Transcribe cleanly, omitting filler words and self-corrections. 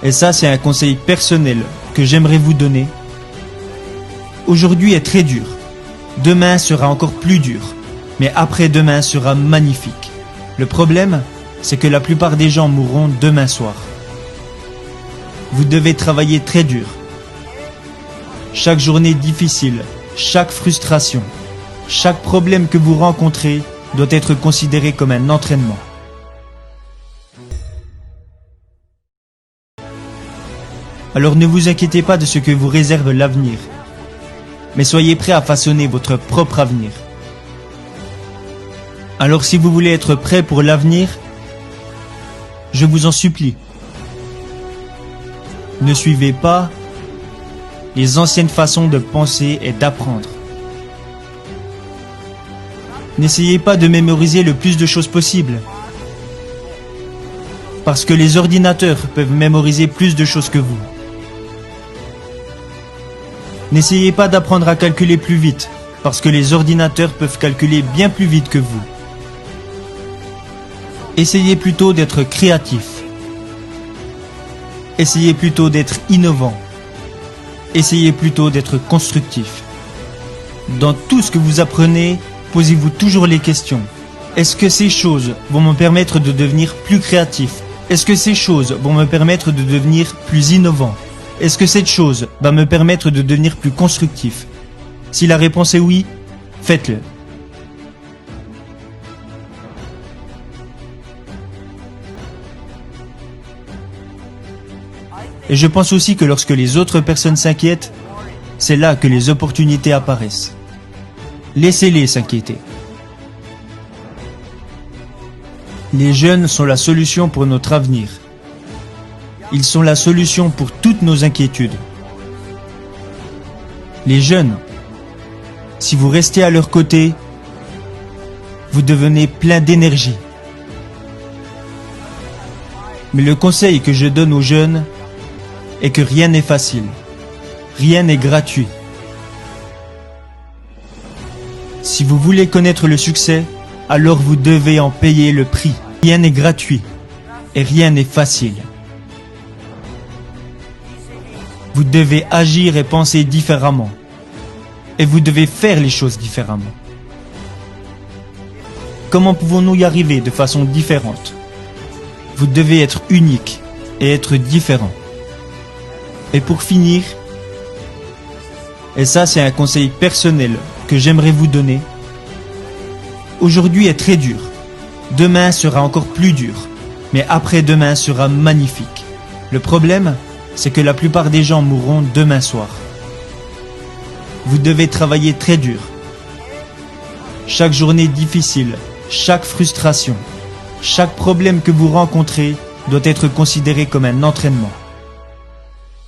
Et ça, c'est un conseil personnel que j'aimerais vous donner. Aujourd'hui est très dur. Demain sera encore plus dur. Mais après-demain sera magnifique. Le problème, c'est que la plupart des gens mourront demain soir. Vous devez travailler très dur. Chaque journée difficile, chaque frustration, chaque problème que vous rencontrez doit être considéré comme un entraînement. Alors ne vous inquiétez pas de ce que vous réserve l'avenir, mais soyez prêts à façonner votre propre avenir. Alors si vous voulez être prêt pour l'avenir, je vous en supplie, ne suivez pas les anciennes façons de penser et d'apprendre. N'essayez pas de mémoriser le plus de choses possible, parce que les ordinateurs peuvent mémoriser plus de choses que vous. N'essayez pas d'apprendre à calculer plus vite, parce que les ordinateurs peuvent calculer bien plus vite que vous. Essayez plutôt d'être créatif. Essayez plutôt d'être innovant. Essayez plutôt d'être constructif. Dans tout ce que vous apprenez, posez-vous toujours les questions. Est-ce que ces choses vont me permettre de devenir plus créatif? Est-ce que ces choses vont me permettre de devenir plus innovant? Est-ce que cette chose va me permettre de devenir plus constructif? Si la réponse est oui, faites-le. Et je pense aussi que lorsque les autres personnes s'inquiètent, c'est là que les opportunités apparaissent. Laissez-les s'inquiéter. Les jeunes sont la solution pour notre avenir. Ils sont la solution pour toutes nos inquiétudes. Les jeunes, si vous restez à leur côté, vous devenez plein d'énergie. Mais le conseil que je donne aux jeunes est que rien n'est facile, rien n'est gratuit. Si vous voulez connaître le succès, alors vous devez en payer le prix. Rien n'est gratuit et rien n'est facile. Vous devez agir et penser différemment. Et vous devez faire les choses différemment. Comment pouvons-nous y arriver de façon différente? Vous devez être unique et être différent. Et pour finir, et ça c'est un conseil personnel que j'aimerais vous donner, aujourd'hui est très dur, demain sera encore plus dur, mais après-demain sera magnifique. Le problème, c'est que la plupart des gens mourront demain soir. Vous devez travailler très dur. Chaque journée difficile, chaque frustration, chaque problème que vous rencontrez doit être considéré comme un entraînement.